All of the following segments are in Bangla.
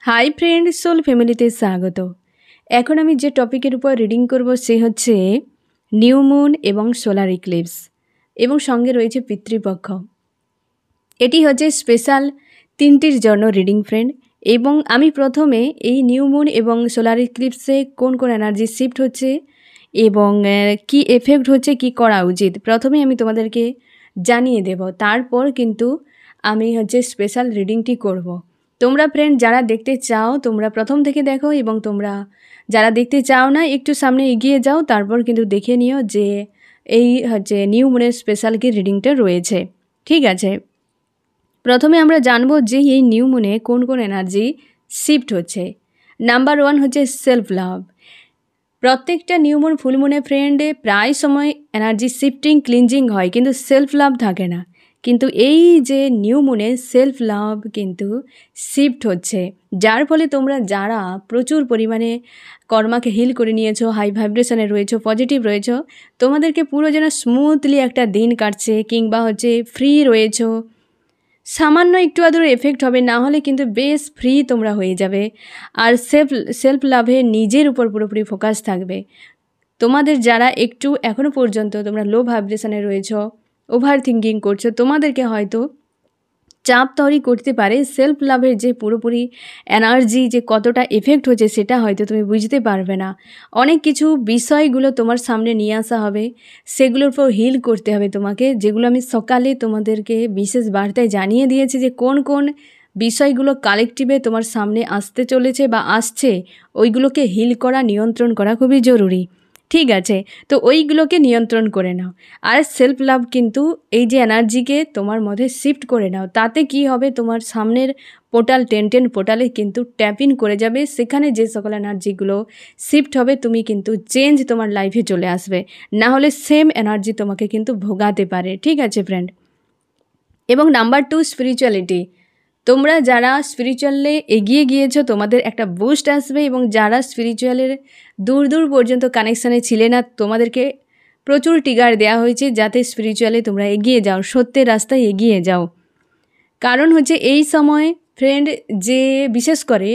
হাই ফ্রেন্ড, সোল ফ্যামিলিতে স্বাগত। এখন আমি যে টপিকের উপর রিডিং করব সে হচ্ছে নিউ মুন এবং সোলার ইক্লিপস এবং সঙ্গে রয়েছে পিতৃপক্ষ। এটি হচ্ছে স্পেশাল তিনটির জন্য রিডিং ফ্রেন্ড। এবং আমি প্রথমে এই নিউ মুন এবং সোলার ইক্লিপসে কোন কোন এনার্জি শিফট হচ্ছে এবং কি এফেক্ট হচ্ছে, কি করা উচিত, প্রথমে আমি তোমাদেরকে জানিয়ে দেব। তারপর কিন্তু আমি স্পেশাল রিডিংটি করব। তোমরা ফ্রেন্ড যারা দেখতে চাও তোমরা প্রথম থেকে দেখো, এবং তোমরা যারা দেখতে চাও না একটু সামনে এগিয়ে যাও, তারপর কিন্তু দেখে নিও যে এই নিউ মুনের স্পেশাল কি রিডিংটা রয়েছে। ঠিক আছে, প্রথমে আমরা জানবো যে এই নিউ মুনে কোন কোন এনার্জি শিফট হচ্ছে। নাম্বার 1 হচ্ছে সেলফ লাভ। প্রত্যেকটা নিউ মুন ফুল মুনে ফ্রেন্ডে প্রায় সময় এনার্জি শিফটিং ক্লিনজিং হয়, কিন্তু সেলফ লাভ থাকে না। কিন্তু এই যে নিউ মুনে সেলফ লাভ কিন্তু শিফট হচ্ছে, যার ফলে তোমরা যারা প্রচুর পরিমাণে কর্মাকে হিল করে নিয়েছো, হাই ভাইব্রেশনে রয়েছো, পজিটিভ রয়েছো, তোমাদেরকে পুরো যেন স্মুথলি একটা দিন কাটছে, কিংবা ফ্রি রয়েছো। সামান্য একটু আদর এফেক্ট হবে, না হলে কিন্তু বেশ ফ্রি তোমরা হয়ে যাবে। আর সেলফ লাভে নিজের উপর পুরোপুরি ফোকাস থাকবে। তোমাদের যারা একটু এখনও পর্যন্ত তোমরা লো ভাইব্রেশনে রয়েছ, ওভার থিঙ্কিং করছো, তোমাদেরকে হয়তো চাপ তৈরি করতে পারে সেলফ লাভের যে পুরোপুরি এনার্জি যে কতটা এফেক্ট হচ্ছে সেটা হয়তো তুমি বুঝতে পারবে না। অনেক কিছু বিষয়গুলো তোমার সামনে নিয়ে আসা হবে, সেগুলোর উপর হিল করতে হবে তোমাকে, যেগুলো আমি সকালে তোমাদেরকে বিশেষ বার্তায় জানিয়ে দিয়েছি যে কোন কোন বিষয়গুলো কালেকটিভে তোমার সামনে আসতে চলেছে বা আসছে, ওইগুলোকে হিল করা, নিয়ন্ত্রণ করা খুবই জরুরি। ঠিক আছে, তো ওইগুলোকে নিয়ন্ত্রণ করে নাও। আর সেলফ লাভ কিন্তু এই যে এনার্জিকে তোমার মধ্যে শিফট করে নাও, তাতে কি হবে, তোমার সামনের পোর্টাল 1010 পোর্টালে কিন্তু ট্যাপ ইন করে যাবে। সেখানে যে সকল এনার্জিগুলো শিফট হবে তুমি কিন্তু চেঞ্জ তোমার লাইফে চলে আসবে, না হলে সেম এনার্জি তোমাকে কিন্তু ভোগাতে পারে। ঠিক আছে ফ্রেন্ড। এবং নাম্বার 2 স্পিরিচুয়ালিটি। তোমরা যারা স্পিরিচুয়ালে এগিয়ে গিয়েছো তোমাদের একটা বুস্ট আসবে, এবং যারা স্পিরিচুয়ালের দূর দূর পর্যন্ত কানেকশানে ছিলে না তোমাদেরকে প্রচুর ট্রিগার দেওয়া হয়েছে যাতে স্পিরিচুয়ালে তোমরা এগিয়ে যাও, সত্যের রাস্তায় এগিয়ে যাও। কারণ এই সময় ফ্রেন্ড যে বিশেষ করে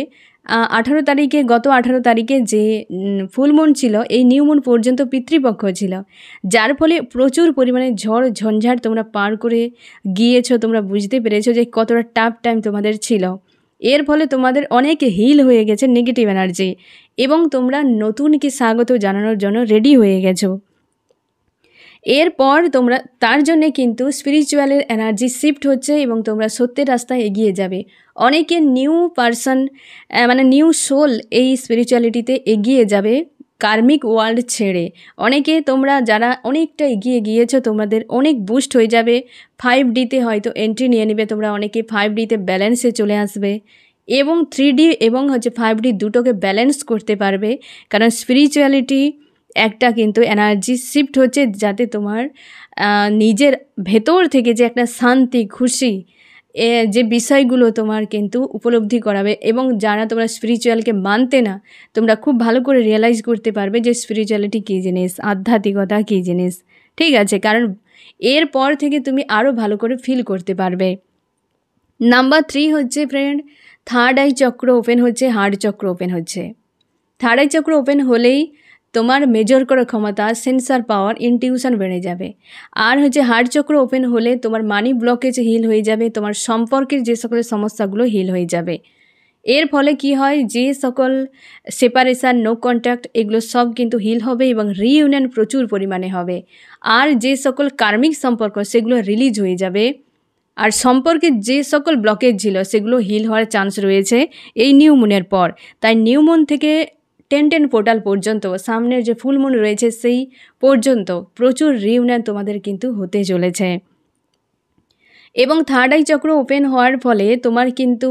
18 তারিখে, গত 18 তারিখে যে ফুল মুন ছিল, এই নিউ মুন পর্যন্ত পিতৃপক্ষ ছিল, যার ফলে প্রচুর পরিমাণে ঝড় ঝঞ্ঝাট তোমরা পার করে গিয়েছো। তোমরা বুঝতে পেরেছো যে কতটা টাফ টাইম তোমাদের ছিল। এর ফলে তোমাদের অনেক হিল হয়ে গেছে নেগেটিভ এনার্জি, এবং তোমরা নতুনকে স্বাগত জানানোর জন্য রেডি হয়ে গেছো। এরপর তোমরা তার জন্যে কিন্তু স্পিরিচুয়ালের এনার্জি শিফট হচ্ছে, এবং তোমরা সত্যের রাস্তায় এগিয়ে যাবে। অনেকে নিউ পারসন নিউ সোল এই স্পিরিচুয়ালিটিতে এগিয়ে যাবে কার্মিক ওয়ার্ল্ড ছেড়ে। অনেকে তোমরা যারা অনেকটা এগিয়ে গিয়েছো তোমাদের অনেক বুস্ট হয়ে যাবে। 5Dতে হয়তো এন্ট্রি নিয়ে নেবে তোমরা, অনেকে 5Dতে ব্যালেন্সে চলে আসবে, এবং 3D এবং 5D দুটোকে ব্যালেন্স করতে পারবে। কারণ স্পিরিচুয়ালিটি একটা কিন্তু এনার্জি শিফট হচ্ছে যাতে তোমার নিজের ভেতর থেকে যে একটা শান্তি, খুশি, যে বিষয়গুলো তোমার কিন্তু উপলব্ধি করাবে। এবং যারা তোমরা স্পিরিচুয়ালকে মানতে না, তোমরা খুব ভালো করে রিয়েলাইজ করতে পারবে যে স্পিরিচুয়ালিটি কী জিনিস, আধ্যাত্মিকতা কী জিনিস। ঠিক আছে, কারণ এরপর থেকে তুমি আরও ভালো করে ফিল করতে পারবে। নাম্বার 3 হচ্ছে ফ্রেন্ড থার্ড আই চক্র ওপেন হচ্ছে, হার্ট চক্র ওপেন হচ্ছে। থার্ড আই চক্র ওপেন হলেই তোমার মেজর করার ক্ষমতা, সেন্সার পাওয়ার, ইনটিউশন বেড়ে যাবে। আর হার্ট চক্র ওপেন হলে তোমার মানি ব্লকেজ হিল হয়ে যাবে, তোমার সম্পর্কের যে সকল সমস্যাগুলো হিল হয়ে যাবে। এর ফলে কি হয়, যে সকল সেপারেশান, নো কন্ট্যাক্ট, এগুলো সব কিন্তু হিল হবে, এবং রিইউনিয়ন প্রচুর পরিমাণে হবে। আর যে সকল কার্মিক সম্পর্ক সেগুলো রিলিজ হয়ে যাবে। আর সম্পর্কের যে সকল ব্লকেজ ছিল সেগুলো হিল হওয়ার চান্স রয়েছে এই নিউ মুনের পর। তাই নিউ মুন থেকে 1010 পোর্টাল পর্যন্ত, সামনের যে ফুল মুন রয়েছে সেই পর্যন্ত প্রচুর রিইউনিয়ন তোমাদের কিন্তু হতে চলেছে। এবং থার্ড আই চক্র ওপেন হওয়ার ফলে তোমার কিন্তু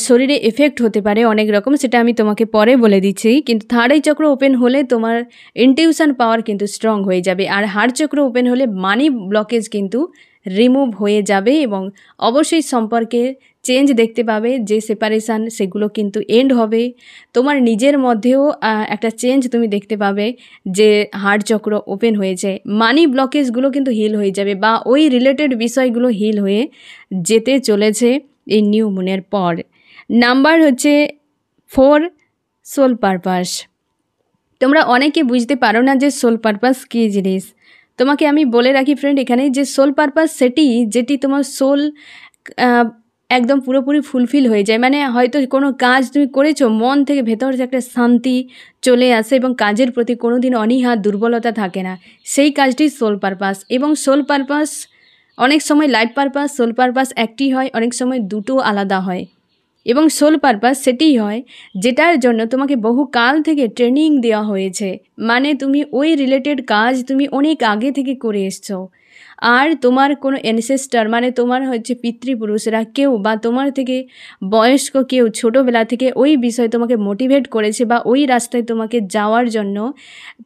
শরীরে এফেক্ট হতে পারে অনেক রকম, সেটা আমি তোমাকে পরে বলে দিচ্ছি। কিন্তু থার্ড আই চক্র ওপেন হলে তোমার ইনটিউশন পাওয়ার কিন্তু স্ট্রং হয়ে যাবে। আর হার্ট চক্র ওপেন হলে মানি ব্লকেজ কিন্তু রিমুভ হয়ে যাবে, এবং অবশ্যই সম্পর্কে চেঞ্জ দেখতে পাবে। যে সেপারেশান সেগুলো কিন্তু এন্ড হবে। তোমার নিজের মধ্যেও একটা চেঞ্জ তুমি দেখতে পাবে যে হার্ট চক্র ওপেন হয়েছে। মানি ব্লকেজগুলো কিন্তু হিল হয়ে যাবে, বা ওই রিলেটেড বিষয়গুলো হিল হয়ে যেতে চলেছে এই নিউ মুনের পর। নাম্বার হচ্ছে 4, সোল পারপাস। তোমরা অনেকে বুঝতে পারো না যে সোল পারপাস কী জিনিস। তোমাকে আমি বলে রাখি ফ্রেন্ড এখানে যে সোল পারপাস সেটি যেটি তোমার সোল একদম পুরোপুরি ফুলফিল হয়ে যায়, মানে হয়তো কোনো কাজ তুমি করেছো, মন থেকে ভেতর যে একটা শান্তি চলে আসে এবং কাজের প্রতি কোনো দিন অনীহা দুর্বলতা থাকে না, সেই কাজটি সোল পারপাস। এবং সোল পারপাস অনেক সময় লাইফ পারপাস, সোল পারপাস একটি হয়, অনেক সময় দুটো আলাদা হয়। এবং সোল পারপাস সেটিই হয় যেটার জন্য তোমাকে বহু কাল থেকে ট্রেনিং দেওয়া হয়েছে, মানে তুমি ওই রিলেটেড কাজ তুমি অনেক আগে থেকে করে এসছো। আর তোমার কোনো অ্যানসেস্টার মানে তোমার হচ্ছে পিতৃপুরুষরা কেউ বা তোমার থেকে বয়স্ক কেউ ছোটোবেলা থেকে ওই বিষয়ে তোমাকে মোটিভেট করেছে বা ওই রাস্তায় তোমাকে যাওয়ার জন্য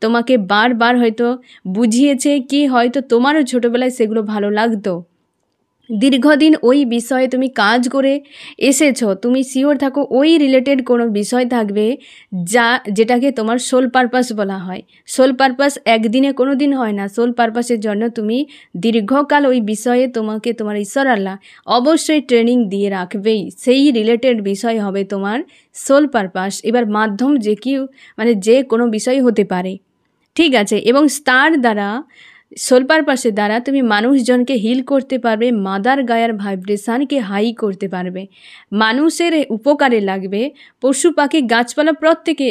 তোমাকে বারবার হয়তো বুঝিয়েছে, কি হয়তো তোমারও ছোটোবেলায় সেগুলো ভালো লাগতো। দীর্ঘদিন ওই বিষয়ে তুমি কাজ করে এসেছো, তুমি শিওর থাকো ওই রিলেটেড কোনো বিষয় থাকবে যেটাকে তোমার সোল পারপাস বলা হয়। সোল পারপাস একদিনে কোনো দিন হয় না, সোল পারপাসের জন্য তুমি দীর্ঘকাল ওই বিষয়ে তোমাকে তোমার ঈশ্বর আল্লাহ অবশ্যই ট্রেনিং দিয়ে রাখবেই, সেই রিলেটেড বিষয় হবে তোমার সোল পারপাস। এবার মাধ্যম যে কেউ মানে যে কোনো বিষয় হতে পারে, ঠিক আছে। এবং তার দ্বারা সোল পারপাসের দ্বারা তুমি মানুষজনকে হিল করতে পারবে, মাদার গায়ার ভাইব্রেশানকে হাই করতে পারবে, মানুষের উপকারে লাগবে, পশু পাখি গাছপালা প্রত্যেকে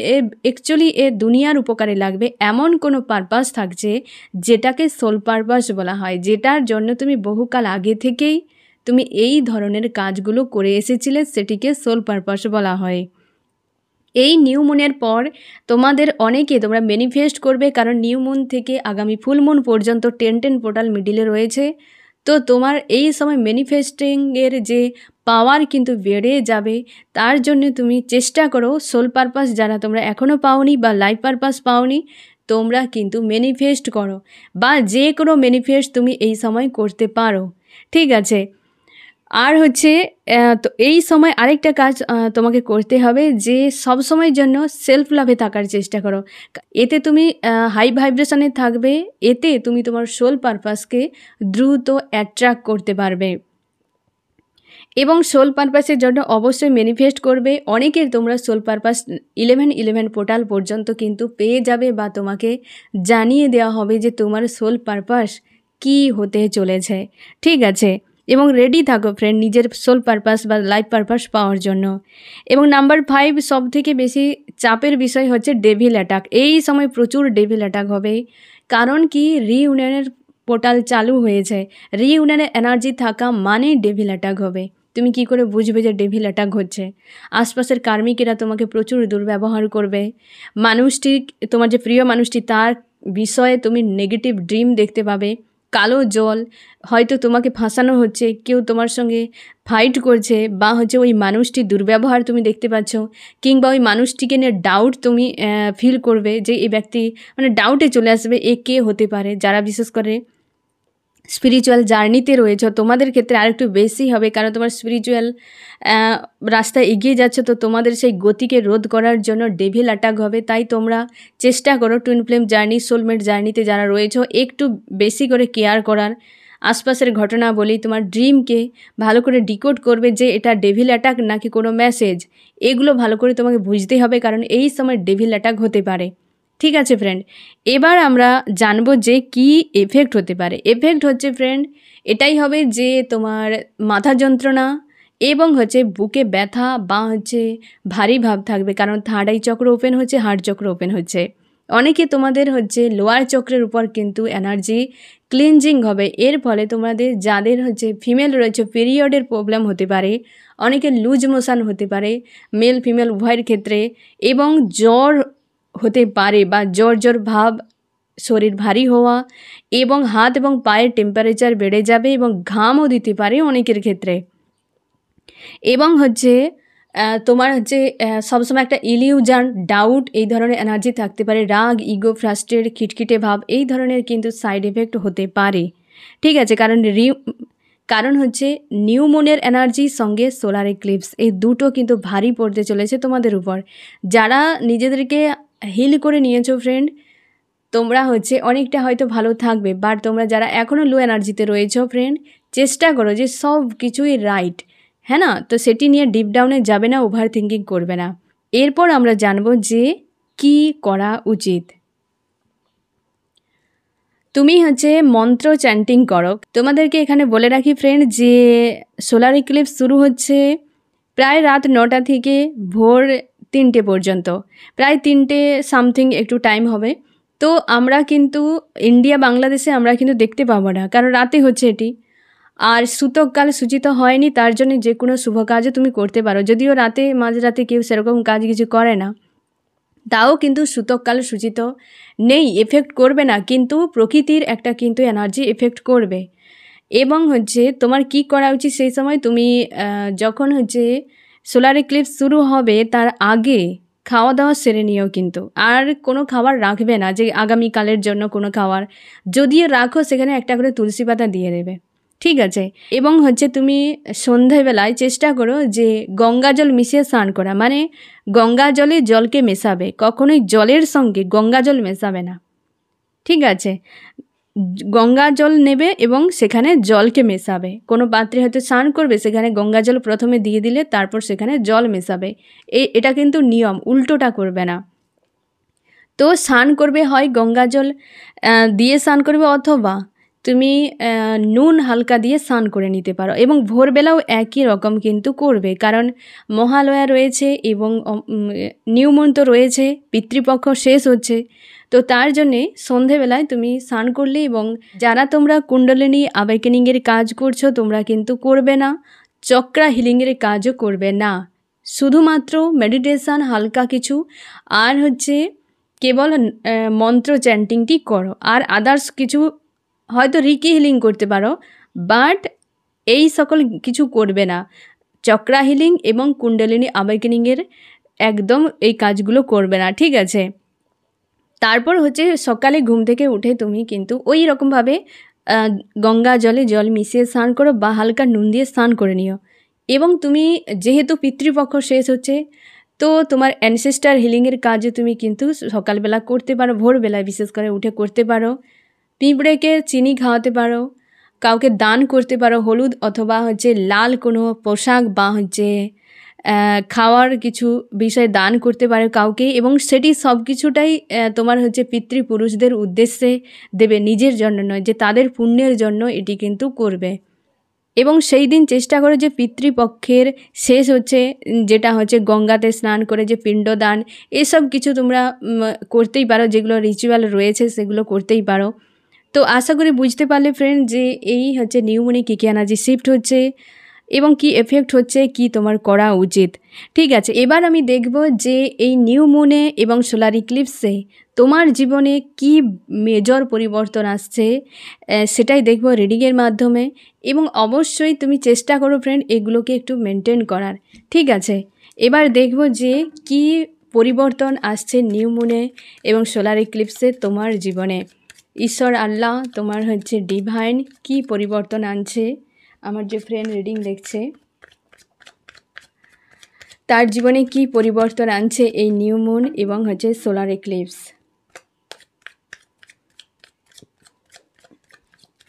অ্যাকচুয়ালি দুনিয়ার উপকারে লাগবে, এমন কোনো পারপাস থাকছে যেটাকে সোল পারপাস বলা হয়, যেটার জন্য তুমি বহুকাল আগে থেকেই তুমি এই ধরনের কাজগুলো করে এসেছিলে, সেটিকে সোল পারপাস বলা হয়। এই নিউ মুনের পর তোমাদের তোমরা ম্যানিফেস্ট করবে, কারণ নিউ মুন থেকে আগামী ফুল মুন পর্যন্ত 10 পোর্টাল মিডিলে রয়েছে। তো তোমার এই সময় ম্যানিফেস্টিংয়ের যে পাওয়ার কিন্তু বেড়ে যাবে। তার জন্য তুমি চেষ্টা করো, সোল পারপাস যারা তোমরা এখনও পাওনি বা লাইফ পারপাস পাওনি, তোমরা কিন্তু ম্যানিফেস্ট করো, বা যে কোনো ম্যানিফেস্ট তুমি এই সময় করতে পারো, ঠিক আছে। আর হচ্ছে তো এই সময় আরেকটা কাজ তোমাকে করতে হবে, যে সব সময়ের জন্য সেলফ লাভে থাকার চেষ্টা করো। এতে তুমি হাই ভাইব্রেশনে থাকবে, এতে তুমি তোমার সোল পারপাসকে দ্রুত অ্যাট্রাক্ট করতে পারবে। এবং সোল পারপাসের জন্য অবশ্যই ম্যানিফেস্ট করবে। অনেকের তোমরা সোল পারপাস 11 পোর্টাল পর্যন্ত কিন্তু পেয়ে যাবে, বা তোমাকে জানিয়ে দেওয়া হবে যে তোমার সোল পারপাস কী হতে চলেছে, ঠিক আছে। এবং রেডি থাকো ফ্রেন্ড নিজের সোল পারপাস বা লাইফ পারপাস পাওয়ার জন্য। এবং নাম্বার 5 সবথেকে বেশি চাপের বিষয় হচ্ছে ডেভিল অ্যাটাক। এই সময় প্রচুর ডেভিল অ্যাটাক হবে, কারণ কি রিইউনিয়নের পোর্টাল চালু হয়েছে, রিইউনিয়নের এনার্জি থাকা মানেই ডেভিল অ্যাটাক হবে। তুমি কি করে বুঝবে যে ডেভিল অ্যাটাক হচ্ছে? আশপাশের কার্মিকেরা তোমাকে প্রচুর দুর্ব্যবহার করবে, মানুষটি তোমার যে প্রিয় মানুষটি তার বিষয়ে তুমি নেগেটিভ ড্রিম দেখতে পাবে, কালো জল, হয়তো তোমাকে ফাঁসানো হচ্ছে, কেউ তোমার সঙ্গে ফাইট করছে, বা হচ্ছে ওই মানুষটির দুর্ব্যবহার তুমি দেখতে পাচ্ছ, কিংবা ওই মানুষটিকে নিয়ে ডাউট তুমি ফিল করবে যে এই ব্যক্তি মানে ডাউটে চলে আসবে এ কে হতে পারে। যারা বিশেষ করে স্পিরিচুয়াল জার্নিতে রয়েছে তোমাদের ক্ষেত্রে আরেকটু বেশি হবে, কারণ তোমার স্পিরিচুয়াল রাস্তায় এগিয়ে যাচ্ছে, তো তোমাদের সেই গতিকে রোধ করার জন্য ডেভিল অ্যাটাক হবে। তাই তোমরা চেষ্টা করো টুইন ফ্লেম জার্নি, সোলমেট জার্নিতে যারা রয়েছে একটু বেশি করে কেয়ার করার, আশপাশের ঘটনা বলি, তোমার ড্রিমকে ভালো করে ডিকোড করবে যে এটা ডেভিল অ্যাটাক নাকি কোনো মেসেজ, এগুলো ভালো করে তোমাকে বুঝতে হবে, কারণ এই সময় ডেভিল অ্যাটাক হতে পারে, ঠিক আছে ফ্রেন্ড। এবার আমরা জানবো যে কি এফেক্ট হতে পারে। এফেক্ট হচ্ছে ফ্রেন্ড এটাই হবে যে তোমার মাথা যন্ত্রণা এবং হচ্ছে বুকে ব্যথা বা হচ্ছে ভারী ভাব থাকবে, কারণ থার্ড আই চক্র ওপেন হচ্ছে, হার্ট চক্র ওপেন হচ্ছে। অনেকে তোমাদের হচ্ছে লোয়ার চক্রের উপর কিন্তু এনার্জি ক্লিনজিং হবে, এর ফলে তোমাদের যাদের হচ্ছে ফিমেল রয়েছে পিরিয়ডের প্রবলেম হতে পারে, অনেকের লুজ মোশন হতে পারে মেল ফিমেল উভয়ের ক্ষেত্রে, এবং জ্বর হতে পারে বা জ্বর ভাব, শরীর ভারী হওয়া, এবং হাত এবং পায়ের টেম্পারেচার বেড়ে যাবে এবং ঘামও দিতে পারে অনেকের ক্ষেত্রে। এবং হচ্ছে তোমার হচ্ছে সবসময় একটা ইলিউশন, ডাউট, এই ধরনের এনার্জি থাকতে পারে, রাগ, ইগো, ফ্রাস্ট্রেট, খিটখিটে ভাব, এই ধরনের কিন্তু সাইড এফেক্ট হতে পারে, ঠিক আছে। কারণ হচ্ছে নিউ মুনের এনার্জির সঙ্গে সোলার এক্লিপস এই দুটো কিন্তু ভারী পড়তে চলেছে তোমাদের উপর। যারা নিজেদেরকে হিল করে নিয়েছো ফ্রেন্ড, তোমরা হচ্ছে অনেকটা হয়তো ভালো থাকবে, বাট তোমরা যারা এখনও লো এনার্জিতে রয়েছো ফ্রেন্ড, চেষ্টা করো যে সব কিছুই রাইট, হ্যাঁ না? তো সেটি নিয়ে ডিপ ডাউনে যাবে না, ওভার থিঙ্কিং করবে না। এরপর আমরা জানবো যে কি করা উচিত। তুমি হচ্ছে মন্ত্র চ্যান্টিং করো। তোমাদেরকে এখানে বলে রাখি ফ্রেন্ড যে সোলার ইক্লিপস শুরু হচ্ছে প্রায় রাত 9টা থেকে ভোর 3টে পর্যন্ত, প্রায় 3টে সামথিং একটু টাইম হবে। তো আমরা কিন্তু ইন্ডিয়া বাংলাদেশে আমরা কিন্তু দেখতে পাবো না, কারণ রাতে হচ্ছে এটি। আর সূতককাল সূচিত হয়নি, তার জন্য যে কোনো শুভ কাজও তুমি করতে পারো। যদিও রাতে মাঝরাতে কেউ সেরকম কাজ কিছু করে না, তাও কিন্তু সূতককাল সূচিত নেই, এফেক্ট করবে না, কিন্তু প্রকৃতির একটা কিন্তু এনার্জি এফেক্ট করবে। এবং হচ্ছে তোমার কি করা উচিত সেই সময়, তুমি যখন হচ্ছে সোলার ইক্লিপস শুরু হবে তার আগে খাওয়া দাওয়া সেরে নিও, কিন্তু আর কোনো খাবার রাখবে না যে আগামীকালের জন্য কোনো খাবার। যদিও রাখো সেখানে একটা করে তুলসী পাতা দিয়ে দেবে, ঠিক আছে। এবং হচ্ছে তুমি সন্ধ্যাবেলায় চেষ্টা করো যে গঙ্গা জল মিশিয়ে স্নান করা, মানে গঙ্গা জলে জলকে মেশাবে, কখনোই জলের সঙ্গে গঙ্গা জল মেশাবে না, ঠিক আছে। গঙ্গা জল নেবে এবং সেখানে জলকে মেশাবে। কোনো পাত্রে হয়তো স্নান করবে, সেখানে গঙ্গা জল প্রথমে দিয়ে দিলে তারপর সেখানে জল মেশাবে। এটা কিন্তু নিয়ম, উল্টোটা করবে না। তো স্নান করবে হয় গঙ্গা জল দিয়ে স্নান করবে, অথবা তুমি নুন হালকা দিয়ে স্নান করে নিতে পারো। এবং ভোরবেলাও একই রকম কিন্তু করবে, কারণ মহালয়া রয়েছে এবং নিউ মুন তো রয়েছে, পিতৃপক্ষ শেষ হচ্ছে। তো তার জন্যে সন্ধেবেলায় তুমি স্নান করলে, এবং যারা তোমরা কুণ্ডলিনী অ্যাওয়েকেনিংয়ের কাজ করছো তোমরা কিন্তু করবে না, চক্রা হিলিংয়ের কাজও করবে না, শুধুমাত্র মেডিটেশান হালকা কিছু আর হচ্ছে কেবল মন্ত্র চ্যান্টিংটি করো। আর আদার্স কিছু হয়তো রিকি হিলিং করতে পারো, বাট এই সকল কিছু করবে না। চক্রা হিলিং এবং কুণ্ডলিনী অ্যাওয়েকেনিংয়ের একদম এই কাজগুলো করবে না, ঠিক আছে। তারপর হচ্ছে সকালে ঘুম থেকে উঠে তুমি কিন্তু ওই রকমভাবে গঙ্গা জলে জল মিশিয়ে স্নান করো বা হালকা নুন দিয়ে স্নান করে নিও। এবং তুমি যেহেতু পিতৃপক্ষ শেষ হচ্ছে, তো তোমার অ্যানসেস্টার হিলিংয়ের কাজও তুমি কিন্তু সকালবেলা করতে পারো, ভোরবেলায় বিশেষ করে উঠে করতে পারো। পিঁপড়েকে চিনি খাওয়াতে পারো, কাউকে দান করতে পারো হলুদ অথবা হচ্ছে লাল কোনো পোশাক বা হচ্ছে খাওয়ার কিছু বিষয় দান করতে পারো কাউকে, এবং সেটি সব কিছুটাই তোমার হচ্ছে পিতৃপুরুষদের উদ্দেশ্যে দেবে, নিজের জন্য নয়, যে তাদের পুণ্যের জন্য এটি কিন্তু করবে। এবং সেই দিন চেষ্টা করো যে পিতৃপক্ষের শেষ হচ্ছে, যেটা হচ্ছে গঙ্গাতে স্নান করে যে পিণ্ডদান, এসব কিছু তোমরা করতেই পারো, যেগুলো রিচুয়াল রয়েছে সেগুলো করতেই পারো। তো আশা করি বুঝতে পারলে ফ্রেন্ড যে এই হচ্ছে নিউ মুনে কী কী এনার্জি শিফট হচ্ছে এবং কি এফেক্ট হচ্ছে, কি তোমার করা উচিত, ঠিক আছে। এবার আমি দেখব যে এই নিউ মুনে এবং সোলার ইক্লিপসে তোমার জীবনে কি মেজর পরিবর্তন আসছে, সেটাই দেখব রিডিংয়ের মাধ্যমে। এবং অবশ্যই তুমি চেষ্টা করো ফ্রেন্ড এগুলোকে একটু মেনটেন করার, ঠিক আছে। এবার দেখব যে কি পরিবর্তন আসছে নিউ মুনে এবং সোলার ইক্লিপসে তোমার জীবনে। ঈশ্বর আল্লাহ তোমার হচ্ছে ডিভাইন কি পরিবর্তন আনছে, আমার যে ফ্রেন্ড রিডিং দেখছে তার জীবনে কি পরিবর্তন আনছে এই নিউ মুন এবং হচ্ছে সোলার ইক্লিপস।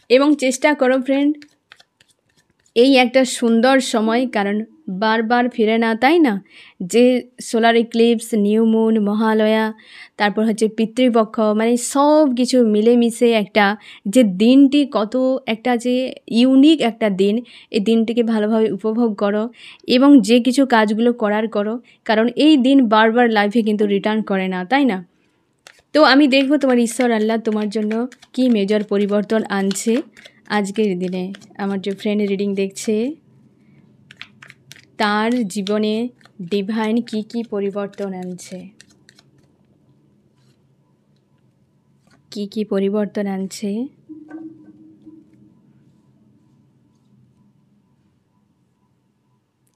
এবং চেষ্টা করো ফ্রেন্ড এই একটা সুন্দর সময়, কারণ বারবার ফিরে না, তাই না, যে solar eclipse, new moon, Mahalaya, তারপর হচ্ছে পিতৃপক্ষ, মানে সব কিছু মিলেমিশে একটা যে দিনটি কত একটা যে ইউনিক একটা দিন, এই দিনটিকে ভালোভাবে উপভোগ করো এবং যে কিছু কাজগুলো করার করো, কারণ এই দিন বারবার লাইফে কিন্তু রিটার্ন করে না, তাই না। তো আমি দেখব তোমার ঈশ্বর আল্লাহ তোমার জন্য কি মেজর পরিবর্তন আনছে আজকের দিনে। আমার যে ফ্রেন্ড রিডিং দেখছে তার জীবনে ডিভাইন কি কি পরিবর্তন আনছে, কি কি পরিবর্তন আনছে।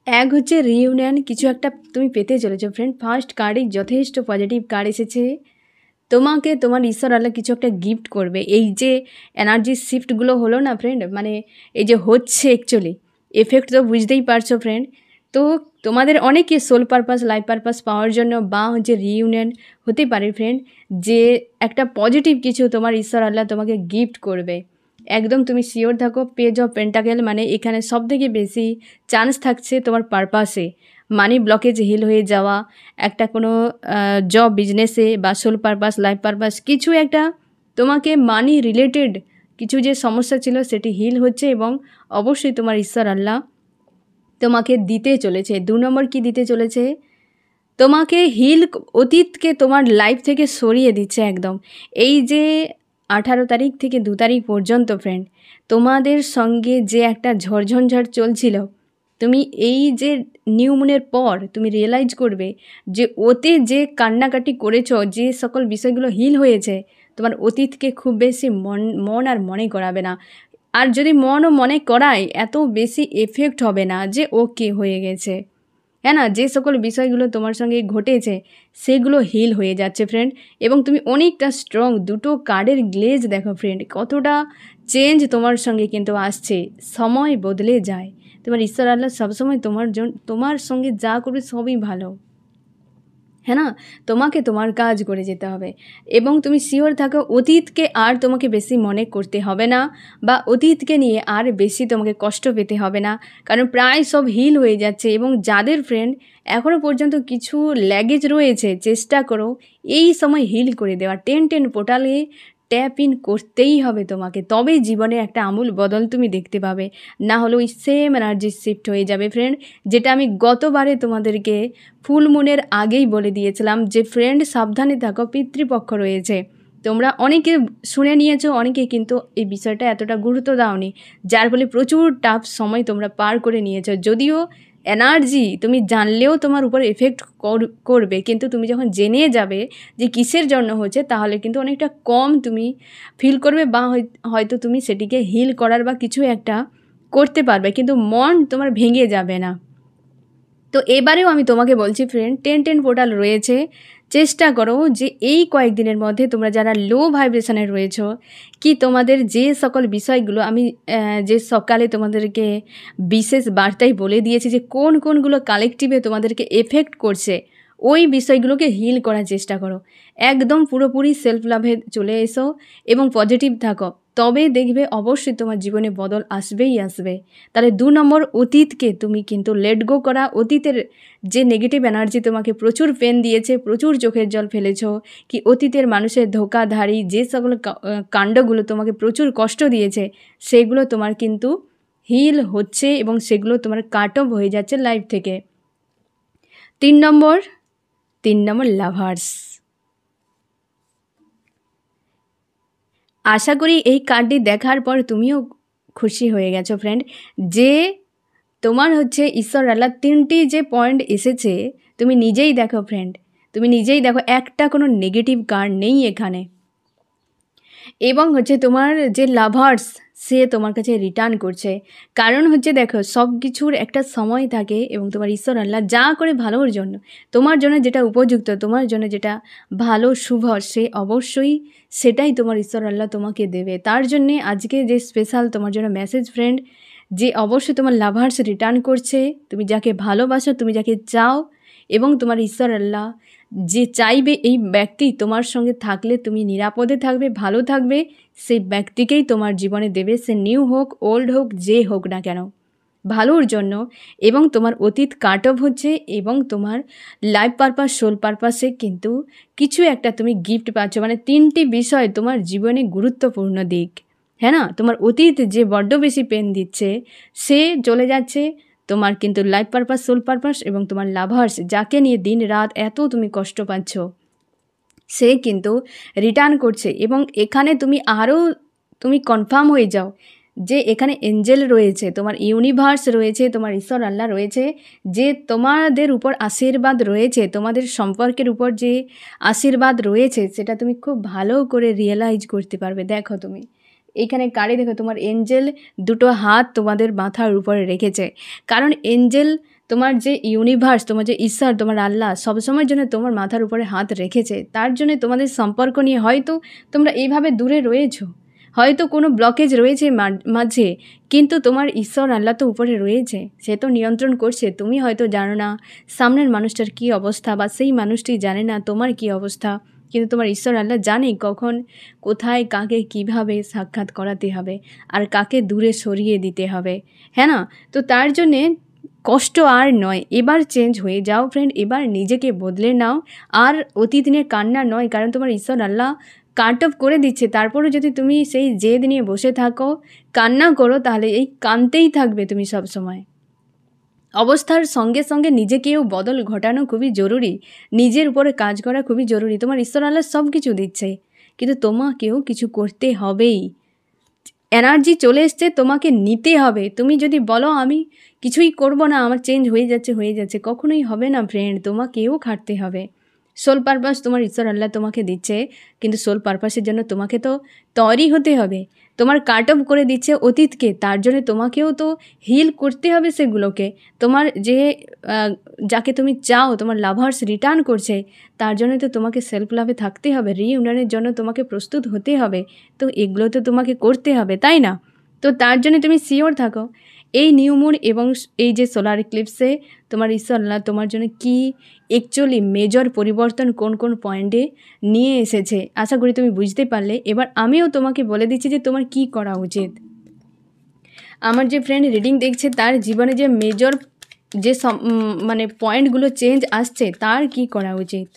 এক হচ্ছে রিইউনিয়ন, কিছু একটা তুমি পেতে চলেছো ফ্রেন্ড। ফার্স্ট কার্ডে যথেষ্ট পজিটিভ কার্ড এসেছে, তোমাকে তোমার ঈশ্বর আল্লাহ কিছু একটা গিফট করবে। এই যে এনার্জি শিফটগুলো হলো না ফ্রেন্ড, মানে এই যে হচ্ছে অ্যাকচুয়ালি এফেক্ট তো বুঝতেই পারছো ফ্রেন্ড। তো তোমাদের অনেকে সোল পারপাস, লাইফ পারপাস পাওয়ার জন্য বা হচ্ছে রিইউনিয়ন হতে পারে ফ্রেন্ড, যে একটা পজিটিভ কিছু তোমার ঈশ্বর আল্লাহ তোমাকে গিফট করবে। একদম তুমি শিওর থাকো, পেজ অফ পেন্টাকেল মানে এখানে সবথেকে বেশি চান্স থাকছে তোমার পারপাসে, মানি ব্লকেজ হিল হয়ে যাওয়া, একটা কোনো জব বিজনেসে বা সোল পারপাস, লাইফ পারপাস, কিছু একটা তোমাকে মানি রিলেটেড কিছু যে সমস্যা ছিল সেটি হিল হচ্ছে এবং অবশ্যই তোমার ঈশ্বর আল্লাহ তোমাকে দিতে চলেছে। 2 নম্বর কি দিতে চলেছে? তোমাকে হিল, অতীতকে তোমার লাইফ থেকে সরিয়ে দিচ্ছে একদম। এই যে 18 তারিখ থেকে 2 তারিখ পর্যন্ত ফ্রেন্ড, তোমাদের সঙ্গে যে একটা ঝড়ঝঞ্ঝাট চলছিল, তুমি এই যে নিউ মুনের পর তুমি রিয়েলাইজ করবে যে ওতে যে কান্নাকাটি করেছো, যে সকল বিষয়গুলো হিল হয়েছে, তোমার অতীতকে খুব বেশি মন আর মনে করাবে না। আর যদি মনও মনে করায়, এত বেশি এফেক্ট হবে না যে ওকে হয়ে গেছে, হ্যাঁ না? যে সকল বিষয়গুলো তোমার সঙ্গে ঘটেছে সেগুলো হিল হয়ে যাচ্ছে ফ্রেন্ড, এবং তুমি অনেকটা স্ট্রং। দুটো কার্ডের গ্লেজ দেখো ফ্রেন্ড, কতটা চেঞ্জ তোমার সঙ্গে কিন্তু আসছে। সময় বদলে যায়, তোমার ঈশ্বর আল্লাহ সবসময় তোমার সঙ্গে যা করবে সবই ভালো, হ্যাঁ না? তোমাকে তোমার কাজ করে যেতে হবে এবং তুমি শিওর থাকো অতীতকে আর তোমাকে বেশি মনে করতে হবে না, বা অতীতকে নিয়ে আর বেশি তোমাকে কষ্ট পেতে হবে না, কারণ প্রায় সব হিল হয়ে যাচ্ছে। এবং যাদের ফ্রেন্ড এখনও পর্যন্ত কিছু ল্যাগেজ রয়েছে, চেষ্টা করো এই সময় হিল করে দেওয়া। 10 পোর্টালে ট্যাপ ইন করতেই হবে তোমাকে, তবেই জীবনে একটা আমূল বদল তুমি দেখতে পাবে। না হলে ওই সেম এনার্জি শিফট হয়ে যাবে ফ্রেন্ড, যেটা আমি গতবারে তোমাদেরকে ফুল মুনের আগেই বলে দিয়েছিলাম যে ফ্রেন্ড সাবধানে থাকো, পিতৃপক্ষ রয়েছে। তোমরা অনেকে শুনে নিয়েছো, অনেকে কিন্তু এই বিষয়টা এতটা গুরুত্ব দাওনি, যার ফলে প্রচুর টাফ সময় তোমরা পার করে নিয়েছো। যদিও এনার্জি তুমি জানলেও তোমার উপর এফেক্ট করবে, কিন্তু তুমি যখন জেনে যাবে যে কিসের জন্য হচ্ছে, তাহলে কিন্তু অনেকটা কম তুমি ফিল করবে, বা হয়তো তুমি সেটিকে হিল করার বা কিছু একটা করতে পারবে, কিন্তু মন তোমার ভেঙে যাবে না। তো এবারেও আমি তোমাকে বলছি ফ্রেন্ড, 10 পোর্টাল রয়েছে, চেষ্টা করো যে এই কয়েকদিনের মধ্যে তোমরা যারা লো ভাইব্রেশনে রয়েছো, কি তোমাদের যে সকল বিষয়গুলো আমি যে সকালে তোমাদেরকে বিশেষ বার্তায় বলে দিয়েছি যে কোনগুলো কালেকটিভে তোমাদেরকে এফেক্ট করছে, ওই বিষয়গুলোকে হিল করার চেষ্টা করো। একদম পুরোপুরি সেলফ লাভে চলে এসো এবং পজিটিভ থাকো, তবে দেখবে অবশ্যই তোমার জীবনে বদল আসবেই আসবে। তাহলে 2 নম্বর, অতীতকে তুমি কিন্তু লেট গো করা। অতীতের যে নেগেটিভ এনার্জি তোমাকে প্রচুর পেন দিয়েছে, প্রচুর চোখের জল ফেলেছো, কি অতীতের মানুষের ধোকাধাড়ি যে সকল কাণ্ডগুলো তোমাকে প্রচুর কষ্ট দিয়েছে, সেগুলো তোমার কিন্তু হিল হচ্ছে এবং সেগুলো তোমার কাট অফ হয়ে যাচ্ছে লাইফ থেকে। 3 নম্বর লাভার্স। আশা করি এই কার্ডটি দেখার পর তুমিও খুশি হয়ে গেছো ফ্রেন্ড, যে তোমার হচ্ছে ঈশ্বর আল্লাহ 3টি যে পয়েন্ট এসেছে, তুমি নিজেই দেখো ফ্রেন্ড, তুমি নিজেই দেখো একটা কোনো নেগেটিভ কার্ড নেই এখানে। এবং হচ্ছে তোমার যে লাভার্স, সে তোমার কাছে রিটার্ন করছে। কারণ হচ্ছে দেখো, সব কিছুর একটা সময় থাকে এবং তোমার ঈশ্বর আল্লাহ যা করে ভালোর জন্য, তোমার জন্য যেটা উপযুক্ত, তোমার জন্য যেটা ভালো শুভ, সে অবশ্যই সেটাই তোমার ঈশ্বর আল্লাহ তোমাকে দেবে। তার জন্যে আজকে যে স্পেশাল তোমার জন্য মেসেজ ফ্রেন্ড, যে অবশ্যই তোমার লাভার্স রিটার্ন করছে। তুমি যাকে ভালোবাসো, তুমি যাকে চাও, এবং তোমার ঈশ্বর আল্লাহ যে চাইবে এই ব্যক্তি তোমার সঙ্গে থাকলে তুমি নিরাপদে থাকবে, ভালো থাকবে, সেই ব্যক্তিকেই তোমার জীবনে দেবে। সে নিউ হোক, ওল্ড হোক, যে হোক না কেন, ভালোর জন্য। এবং তোমার অতীত কাট অফ হচ্ছে এবং তোমার লাইফ পারপাস, সোল পারপাসে কিন্তু কিছু একটা তুমি গিফট পাচ্ছ। মানে 3টি বিষয় তোমার জীবনে গুরুত্বপূর্ণ দিক, হ্যাঁ না? তোমার অতীত যে বড্ড বেশি পেন দিচ্ছে, সে চলে যাচ্ছে। তোমার কিন্তু লাইফ পারপাস, সোল পারপাস এবং তোমার লাভার্স, যাকে নিয়ে দিন রাত এত তুমি কষ্ট পাচ্ছ, সে কিন্তু রিটার্ন করছে। এবং এখানে তুমি কনফার্ম হয়ে যাও যে এখানে এঞ্জেল রয়েছে, তোমার ইউনিভার্স রয়েছে, তোমার ঈশ্বর আল্লাহ রয়েছে, যে তোমাদের উপর আশীর্বাদ রয়েছে, তোমাদের সম্পর্কের উপর যে আশীর্বাদ রয়েছে, সেটা তুমি খুব ভালো করে রিয়েলাইজ করতে পারবে। দেখো তুমি এইখানে কারে দেখো, তোমার এঞ্জেল দুটো হাত তোমাদের মাথার উপরে রেখেছে। কারণ এঞ্জেল, তোমার যে ইউনিভার্স, তোমার যে ঈশ্বর, তোমার আল্লাহ সবসময়ের জন্য তোমার মাথার উপরে হাত রেখেছে। তার জন্য তোমাদের সম্পর্ক নিয়ে হয়তো তোমরা এইভাবে দূরে রয়েছো, হয়তো কোনো ব্লকেজ রয়েছে মাঝে, কিন্তু তোমার ঈশ্বর আল্লাহ তো উপরে রয়েছে, সে তো নিয়ন্ত্রণ করছে। তুমি হয়তো জানো না সামনের মানুষটার কী অবস্থা, বা সেই মানুষটি জানে না তোমার কী অবস্থা, কিন্তু তোমার ঈশ্বর আল্লাহ জানে কখন, কোথায়, কাকে কিভাবে সাক্ষাৎ করাতে হবে আর কাকে দূরে সরিয়ে দিতে হবে, হ্যাঁ না? তো তার জন্যে কষ্ট আর নয়, এবার চেঞ্জ হয়ে যাও ফ্রেন্ড, এবার নিজেকে বদলে নাও। আর অতীত নিয়ে কান্না নয়, কারণ তোমার ঈশ্বর আল্লাহ কাট অফ করে দিচ্ছে। তারপরেও যদি তুমি সেই জেদ নিয়ে বসে থাকো, কান্না করো, তাহলে এই কাঁদতেই থাকবে তুমি সব সময়। অবস্থার সঙ্গে সঙ্গে নিজেকেও বদল ঘটানো খুবই জরুরি, নিজের উপরে কাজ করা খুবই জরুরি। তোমার ঈশ্বর আল্লাহ সব কিছু দিচ্ছে, কিন্তু তোমাকেও কিছু করতে হবেই। এনার্জি চলে এসছে, তোমাকে নিতে হবে। তুমি যদি বলো আমি কিছুই করব না, আমার চেঞ্জ হয়ে যাচ্ছে, কখনোই হবে না ফ্রেন্ড, তোমাকেও খাটতে হবে। সোল পারপাস তোমার ঈশ্বর আল্লাহ তোমাকে দিচ্ছে, কিন্তু সোল পারপাসের জন্য তোমাকে তো তৈরি হতে হবে। তোমার কাট অফ করে দিচ্ছে অতীতকে, তার জন্য তোমাকেও তো হিল করতে হবে সেগুলোকে। তোমার যে যাকে তুমি চাও, তোমার লাভার্স রিটার্ন করছে, তার জন্য তো তোমাকে সেলফ লাভে থাকতে হবে, রিইউনিয়নের জন্য তোমাকে প্রস্তুত হতে হবে। তো এগুলো তো তোমাকে করতে হবে, তাই না? তো তার জন্য তুমি শিওর থাকো। এই নিউ মুন এবং এই যে সোলার ইক্লিপসে তোমার ঈশ্বর আল্লাহ তোমার জন্য কি অ্যাকচুয়ালি মেজর পরিবর্তন কোন কোন পয়েন্টে নিয়ে এসেছে, আশা করি তুমি বুঝতে পারলে। এবার আমিও তোমাকে বলে দিচ্ছি যে তোমার কি করা উচিত। আমার যে ফ্রেন্ড রিডিং দেখছে, তার জীবনে যে মেজর যে মানে পয়েন্টগুলো চেঞ্জ আসছে, তার কি করা উচিত।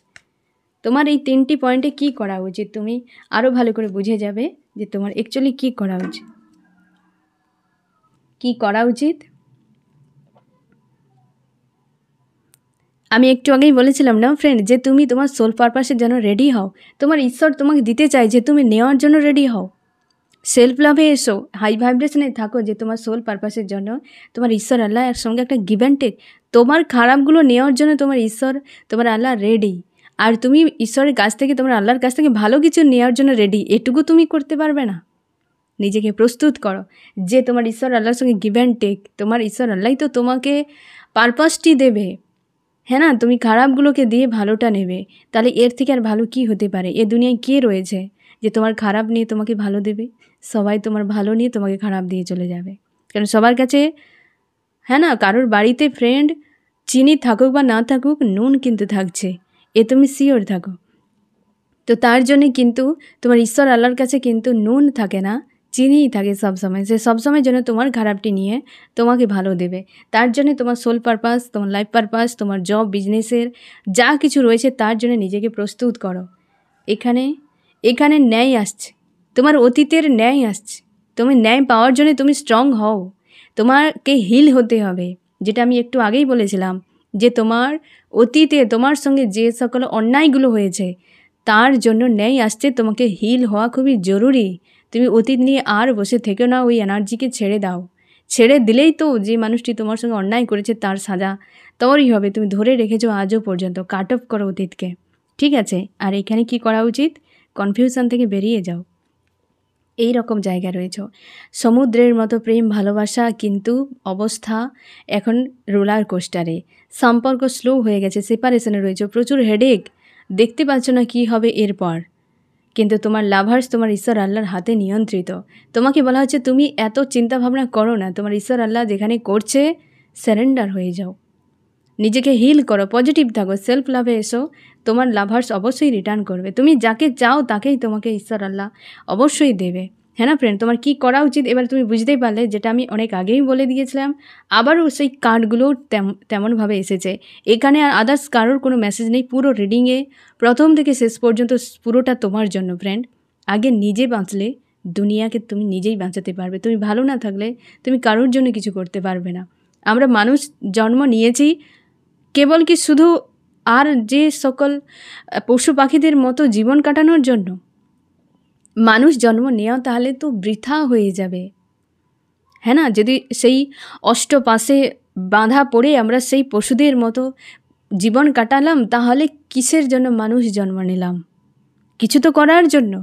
তোমার এই 3টি পয়েন্টে কি করা উচিত, তুমি আরও ভালো করে বুঝে যাবে যে তোমার অ্যাকচুয়ালি কি করা উচিত। কি করা উচিত আমি একটু আগেই বলেছিলাম না ফ্রেন্ড, যে তুমি তোমার সোল পারপাসের জন্য রেডি হও। তোমার ঈশ্বর তোমাকে দিতে চায় যে তুমি নেওয়ার জন্য রেডি হও। সেলফ লাভে এসো, হাই ভাইব্রেশনে থাকো, যে তোমার সোল পারপাসের জন্য তোমার ঈশ্বর আল্লাহ এর সঙ্গে একটা গিভ অ্যান্ড টেক। তোমার খারাপগুলো নেওয়ার জন্য তোমার ঈশ্বর, তোমার আল্লাহ রেডি। আর তুমি ঈশ্বরের কাছ থেকে, তোমার আল্লাহর কাছ থেকে ভালো কিছু নেওয়ার জন্য রেডি। এটুকু তুমি করতে পারবে না? নিজেকে প্রস্তুত করো যে তোমার ঈশ্বর আল্লাহর সঙ্গে গিভ অ্যান্ড টেক। তোমার ঈশ্বর আল্লাহই তো তোমাকে পারপাসটি দেবে, হ্যাঁ না? তুমি খারাপগুলোকে দিয়ে ভালোটা নেবে, তাহলে এর থেকে আর ভালো কি হতে পারে? এ দুনিয়ায় কে রয়েছে যে তোমার খারাপ নিয়ে তোমাকে ভালো দেবে? সবাই তোমার ভালো নিয়ে তোমাকে খারাপ দিয়ে চলে যাবে। কারণ সবার কাছে, হ্যাঁ না, কারোর বাড়িতে ফ্রেন্ড চিনি থাকুক বা না থাকুক, নুন কিন্তু থাকছে, এ তুমি শিওর থাকো। তো তার জন্যে কিন্তু তোমার ঈশ্বর আল্লাহর কাছে কিন্তু নুন থাকে না, চিনিই থাকে সবসময়। সে সবসময় যেন তোমার খারাপটি নিয়ে তোমাকে ভালো দেবে। তার জন্য তোমার সোল পারপাস, তোমার লাইফ পারপাস, তোমার জব, বিজনেসের যা কিছু রয়েছে, তার জন্য নিজেকে প্রস্তুত করো। এখানে ন্যায় আসছে, তোমার অতীতের ন্যায় আসছে। তুমি ন্যায় পাওয়ার জন্য তুমি স্ট্রং হও, তোমাকে হিল হতে হবে। যেটা আমি একটু আগেই বলেছিলাম, যে তোমার অতীতে তোমার সঙ্গে যে সকল অন্যায়গুলো হয়েছে, তার জন্য ন্যায় আসছে, তোমাকে হিল হওয়া খুবই জরুরি। তুমি অতীত নিয়ে আর বসে থেকো না, ওই এনার্জিকে ছেড়ে দাও। ছেড়ে দিলেই তো যে মানুষটি তোমার সঙ্গে অন্যায় করেছে তার সাজা তৈরি হবে। তুমি ধরে রেখেছো আজও পর্যন্ত, কাট অফ করো অতীতকে, ঠিক আছে? আর এখানে কি করা উচিত? কনফিউশন থেকে বেরিয়ে যাও। এই রকম জায়গা রয়েছে, সমুদ্রের মতো প্রেম ভালোবাসা, কিন্তু অবস্থা এখন রোলার কোস্টারে। সম্পর্ক স্লো হয়ে গেছে, সেপারেশনে রয়েছে, প্রচুর হেডেক, দেখতে পাচ্ছ না কি হবে এরপর। কিন্তু তোমার লাভার্স তোমার ঈশ্বর আল্লাহর হাতে নিয়ন্ত্রিত। তোমাকে বলা হচ্ছে তুমি এত চিন্তা ভাবনা করো না, তোমার ঈশ্বর আল্লাহ যেখানে করছে সারেন্ডার হয়ে যাও, নিজেকে হিল করো, পজিটিভ থাকো, সেলফ লাভে এসো। তোমার লাভার্স অবশ্যই রিটার্ন করবে। তুমি যাকে চাও তাকেই তোমাকে ঈশ্বর আল্লাহ অবশ্যই দেবে, হ্যাঁ না ফ্রেন্ড? তোমার কি করা উচিত এবার তুমি বুঝতেই পারলে, যেটা আমি অনেক আগেই বলে দিয়েছিলাম। আবারও সেই কার্ডগুলো তেমনভাবে এসেছে। এখানে আর আদার্স কারোর কোনো মেসেজ নেই। পুরো রিডিংয়ে প্রথম থেকে শেষ পর্যন্ত পুরোটা তোমার জন্য ফ্রেন্ড। আগে নিজে বাঁচলে দুনিয়াকে তুমি নিজেই বাঁচাতে পারবে। তুমি ভালো না থাকলে তুমি কারোর জন্য কিছু করতে পারবে না। আমরা মানুষ জন্ম নিয়েছি কেবল কি শুধু আর যে সকল পশু পাখিদের মতো জীবন কাটানোর জন্য? মানুষ জন্ম নেওয়া তাহলে তো বৃথা হয়ে যাবে, হ্যাঁ না? যদি সেই অষ্টপাশে বাঁধা পড়ে আমরা সেই পশুদের মতো জীবন কাটালাম, তাহলে কিসের জন্য মানুষ জন্ম নিলাম? কিছু তো করার জন্য।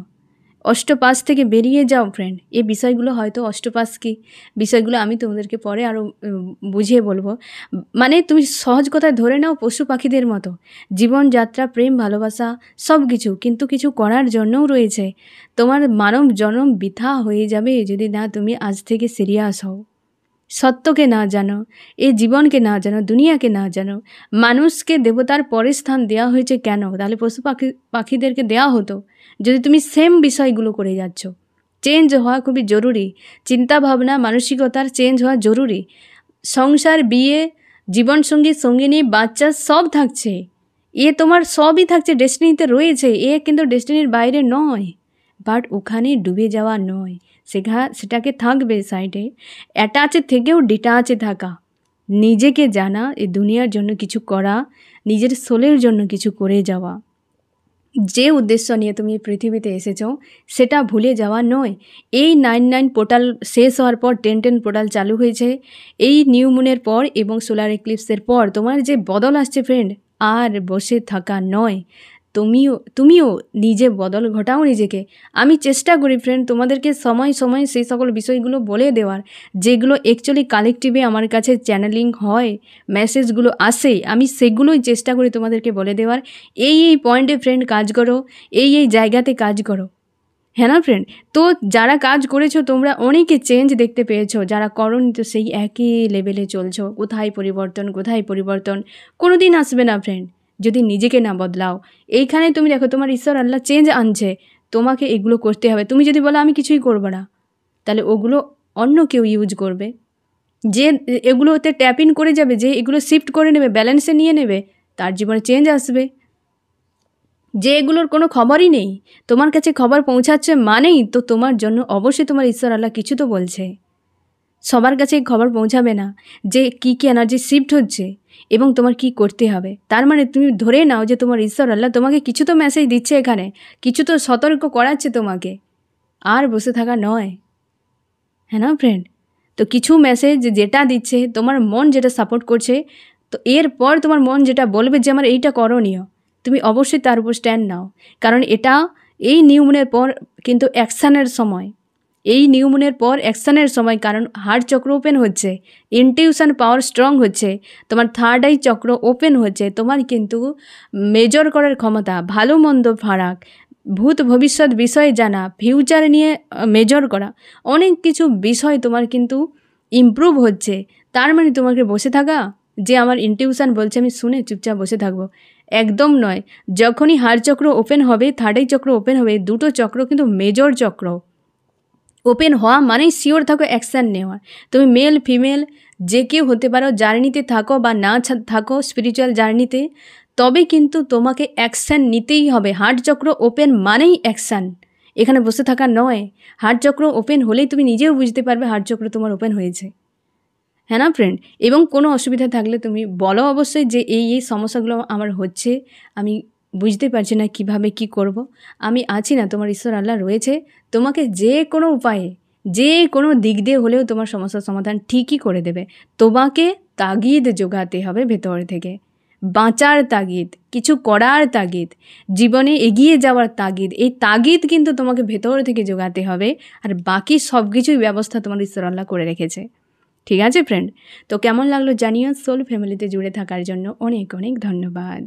অষ্টপাশ থেকে বেরিয়ে যাও ফ্রেন্ড। এই বিষয়গুলো হয়তো অষ্টপাশ কি বিষয়গুলো আমি তোমাদেরকে পরে আরও বুঝিয়ে বলবো। মানে তুমি সহজ কথায় ধরে নাও পশু পাখিদের মতো জীবনযাত্রা, প্রেম ভালোবাসা সব কিছু, কিন্তু কিছু করার জন্যও রয়েছে। তোমার মানব জন্ম বৃথা হয়ে যাবে যদি না তুমি আজ থেকে সিরিয়াস হও। সত্যকে না জানো, এই জীবনকে না জানো, দুনিয়াকে না জানো, মানুষকে দেবতার পরে স্থান দেওয়া হয়েছে কেন? তাহলে পশু পাখিদেরকে দেওয়া হতো যদি তুমি সেম বিষয়গুলো করে যাচ্ছ। চেঞ্জ হওয়া খুবই জরুরি, চিন্তাভাবনা মানসিকতার চেঞ্জ হওয়া জরুরি। সংসার, বিয়ে, জীবনসঙ্গী, সঙ্গিনী, বাচ্চা সব থাকছে, এ তোমার সবই থাকছে, ডেস্টিনিতে রয়েছে, এ কিন্তু ডেস্টিনির বাইরে নয়। বাট ওখানে ডুবে যাওয়া নয়, সেটাকে থাকবে সাইডে, অ্যাটাচে থেকেও ডিটাচে থাকা, নিজেকে জানা, এই দুনিয়ার জন্য কিছু করা, নিজের সোলের জন্য কিছু করে যাওয়া। যে উদ্দেশ্য নিয়ে তুমি পৃথিবীতে এসেছো সেটা ভুলে যাওয়া নয়। এই 9/9 পোর্টাল শেষ হওয়ার পর 10/10 পোর্টাল চালু হয়েছে। এই নিউ মুনের পর এবং সোলার এক্লিপসের পর তোমার যে বদল আসছে ফ্রেন্ড, আর বসে থাকা নয়। তুমিও নিজে বদল ঘটাও নিজেকে। আমি চেষ্টা করি ফ্রেন্ড তোমাদেরকে সময় সময় সেই সকল বিষয়গুলো বলে দেওয়ার, যেগুলো অ্যাকচুয়ালি কালেকটিভে আমার কাছে চ্যানেলিং হয়, মেসেজগুলো আসে, আমি সেগুলোই চেষ্টা করি তোমাদেরকে বলে দেওয়ার। এই পয়েন্টে ফ্রেন্ড কাজ করো, এই জায়গাতে কাজ করো, হ্যাঁ না ফ্রেন্ড? তো যারা কাজ করেছো তোমরা অনেকে চেঞ্জ দেখতে পেয়েছো, যারা করনি তো সেই একই লেভেলে চলছো। কোথায় পরিবর্তন কোনো দিন আসবে না ফ্রেন্ড যদি নিজেকে না বদলাও। এইখানে তুমি দেখো তোমার ঈশ্বর আল্লাহ চেঞ্জ আনছে, তোমাকে এগুলো করতে হবে। তুমি যদি বলো আমি কিছুই করবো না, তাহলে ওগুলো অন্য কেউ ইউজ করবে, যে এগুলোতে ট্যাপ ইন করে যাবে, যে এগুলো শিফট করে নেবে, ব্যালেন্সে নিয়ে নেবে, তার জীবনে চেঞ্জ আসবে। যে এগুলোর কোনো খবরই নেই, তোমার কাছে খবর পৌঁছাচ্ছে মানেই তো তোমার জন্য অবশ্যই তোমার ঈশ্বর আল্লাহ কিছু তো বলছে। সবার কাছে খবর পৌঁছাবে না যে কী এনার্জি শিফট হচ্ছে এবং তোমার কি করতে হবে। তার মানে তুমি ধরে নাও যে তোমার ঈশ্বর আল্লাহ তোমাকে কিছু তো মেসেজ দিচ্ছে, এখানে কিছু তো সতর্ক করাচ্ছে তোমাকে, আর বসে থাকা নয়, হ্যাঁ না ফ্রেন্ড? তো কিছু মেসেজ যেটা দিচ্ছে, তোমার মন যেটা সাপোর্ট করছে, তো এরপর তোমার মন যেটা বলবে যে আমার এইটা করণীয়, তুমি অবশ্যই তার উপর স্ট্যান্ড নাও। কারণ এটা এই নিউ মুনের পর কিন্তু অ্যাকশানের সময়, এই নিউ মুনের পর অ্যাকশানের সময়। কারণ হার্ট চক্র ওপেন হচ্ছে, ইনটিউশন পাওয়ার স্ট্রং হচ্ছে, তোমার থার্ড আই চক্র ওপেন হচ্ছে, তোমার কিন্তু মেজর করার ক্ষমতা, ভালো মন্দ ফারাক, ভূত ভবিষ্যৎ বিষয়ে জানা, ফিউচার নিয়ে মেজর করা, অনেক কিছু বিষয় তোমার কিন্তু ইমপ্রুভ হচ্ছে। তার মানে তোমাকে বসে থাকা, যে আমার ইনটিউশন বলছে আমি শুনে চুপচাপ বসে থাকবো, একদম নয়। যখনই হার্ট চক্র ওপেন হবে, থার্ড আই চক্র ওপেন হবে, দুটো চক্র কিন্তু মেজর চক্র ওপেন হওয়া মানেই শিওর থাকো অ্যাকশান নেওয়ার। তুমি মেল ফিমেল যে কেউ হতে পারো, জার্নিতে থাকো বা না থাকো স্পিরিচুয়াল জার্নিতে, তবে কিন্তু তোমাকে অ্যাকশান নিতেই হবে। হার্ট চক্র ওপেন মানেই অ্যাকশান, এখানে বসে থাকা নয়। হার্ট চক্র ওপেন হলেই তুমি নিজেও বুঝতে পারবে হার্ট চক্র তোমার ওপেন হয়েছে, হ্যাঁ না ফ্রেন্ড? এবং কোনো অসুবিধা থাকলে তুমি বলো অবশ্যই যে এই সমস্যাগুলো আমার হচ্ছে, আমি বুঝতে পারছি না কিভাবে কি করব। আমি আছি না, তোমার ঈশ্বর আল্লাহ রয়েছে, তোমাকে যে কোনো উপায়ে, যে কোনো দিক দিয়ে হলেও তোমার সমস্যার সমাধান ঠিকই করে দেবে। তোমাকে তাগিদ জোগাতে হবে ভেতর থেকে, বাঁচার তাগিদ, কিছু করার তাগিদ, জীবনে এগিয়ে যাওয়ার তাগিদ। এই তাগিদ কিন্তু তোমাকে ভেতর থেকে জোগাতে হবে, আর বাকি সব কিছুই ব্যবস্থা তোমার ঈশ্বর আল্লাহ করে রেখেছে। ঠিক আছে ফ্রেন্ড? তো কেমন লাগলো জানিও। সোল ফ্যামিলিতে জুড়ে থাকার জন্য অনেক অনেক ধন্যবাদ।